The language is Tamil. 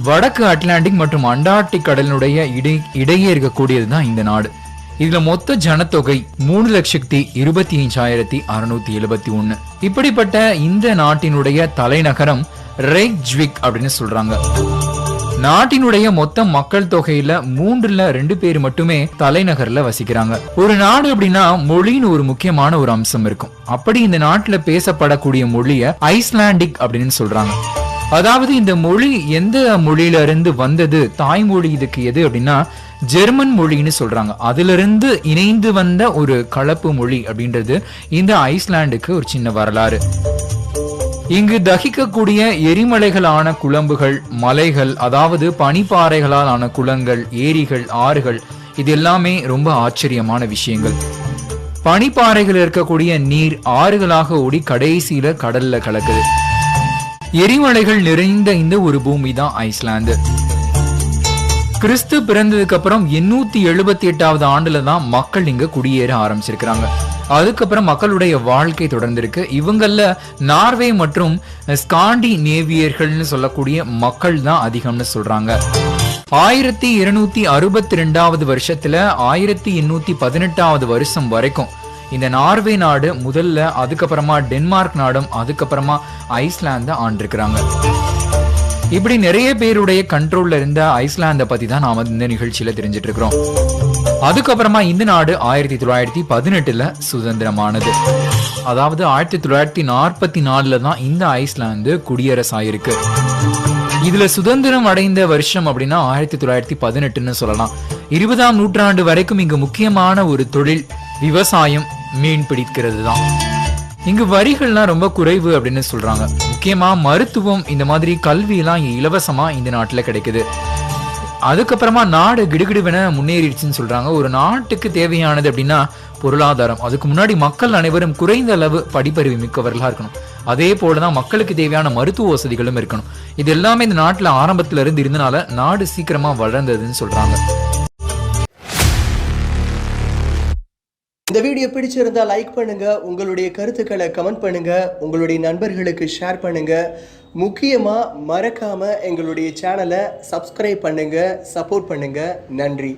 வடக்கு அட்லாண்டிக் மற்றும் அண்டார்டிக் கடலினுடைய இடையே இருக்கக்கூடியதுதான் இந்த நாடு. இதுல மொத்த ஜனத்தொகை 3,25,671. இப்படிப்பட்ட இந்த நாட்டினுடைய தலைநகரம் ரெய்க்ஜ்விக் அப்படின்னு சொல்றாங்க. நாட்டினுடைய மொத்த மக்கள் தொகையில 2 பேர் மட்டுமே தலைநகர்ல வசிக்கிறாங்க. ஒரு நாடு அப்படின்னா மொழின்னு ஒரு முக்கியமான ஒரு அம்சம் இருக்கும். அப்படி இந்த நாட்டுல பேசப்படக்கூடிய மொழிய ஐஸ்லாண்டிக் அப்படின்னு சொல்றாங்க. அதாவது இந்த மொழி எந்த மொழியில இருந்து வந்தது, தாய்மொழி இதுக்கு எது அப்படின்னா ஜெர்மன் மொழின்னு சொல்றாங்க. அதுல இருந்து இணைந்து வந்த ஒரு கலப்பு மொழி அப்படின்றது இந்த ஐஸ்லாண்டுக்கு ஒரு சின்ன வரலாறு. இங்கு தகிக்கக்கூடிய எரிமலைகளான குழம்புகள், மலைகள், அதாவது பனிப்பாறைகளால் ஆன குளங்கள், ஏரிகள், ஆறுகள், இது எல்லாமே ரொம்ப ஆச்சரியமான விஷயங்கள். பனிப்பாறைகள் இருக்கக்கூடிய நீர் ஆறுகளாக ஓடி கடைசியில கடல்ல கலக்குது. எரிமலைகள் நிறைந்த இந்த ஒரு பூமி தான் ஐஸ்லாந்து. கிறிஸ்து பிறந்ததுக்கு அப்புறம் 878வது ஆண்டுல தான் மக்கள் இங்க குடியேற ஆரம்பிச்சிருக்கிறாங்க. அதுக்கப்புறம் மக்களுடைய வாழ்க்கை தொடர்ந்திருக்கு. இவங்கள நார்வே மற்றும் ஸ்காண்டினேவியர்கள்னு சொல்லக்கூடிய மக்கள் தான் அதிகம்னு சொல்றாங்க. 1262வது வருஷத்துல 1818வது வருஷம் வரைக்கும் இந்த நார்வே நாடு முதல்ல, அதுக்கப்புறமா டென்மார்க் நாடும், அதுக்கப்புறமா ஐஸ்லாந்து ஆண்டிருக்கிறாங்க. இப்படி நிறைய பேருடைய கண்ட்ரோல்ல இருந்த ஐஸ்லாந்த பத்தி தான் நாம இந்த நிகழ்ச்சியில தெரிஞ்சிட்டு இருக்கிறோம். அதுக்கப்புறமா இந்த நாடு 1918ல சுதந்திரமானது. அதாவது 1944ல தான் இந்த ஐஸ்லாந்து குடியரசாயிருக்கு. இதுல சுதந்திரம் அடைந்த வருஷம் அப்படின்னா 1918ன்னு சொல்லலாம். 20ஆம் நூற்றாண்டு வரைக்கும் இங்கு முக்கியமான ஒரு தொழில் விவசாயம், மீன் பிடிக்கிறது தான். இங்கு வரிகள்லாம் ரொம்ப குறைவு அப்படின்னு சொல்றாங்க. முக்கியமா மருத்துவம், இந்த மாதிரி கல்வி எல்லாம் இலவசமா இந்த நாட்டுல கிடைக்குது. அதுக்கப்புறமா நாடு கிடுகிடுவென முன்னேறிடுச்சுன்னு சொல்றாங்க. ஒரு நாட்டுக்கு தேவையானது அப்படின்னா பொருளாதாரம். அதுக்கு முன்னாடி மக்கள் அனைவரும் குறைந்த அளவு படிப்பறிவு மிக்கவர்களா இருக்கணும். அதே போலதான் மக்களுக்கு தேவையான மருத்துவ வசதிகளும் இருக்கணும். இது எல்லாமே இந்த நாட்டுல ஆரம்பத்துல இருந்து இருந்தனால நாடு சீக்கிரமா வளர்ந்ததுன்னு சொல்றாங்க. இந்த வீடியோ பிடிச்சிருந்தா லைக் பண்ணுங்க, உங்களுடைய கருத்துக்களை கமெண்ட் பண்ணுங்க, உங்களுடைய நண்பர்களுக்கு ஷேர் பண்ணுங்க. முக்கியமா மறக்காம எங்களுடைய சேனலை சப்ஸ்கிரைப் பண்ணுங்க, சப்போர்ட் பண்ணுங்க. நன்றி.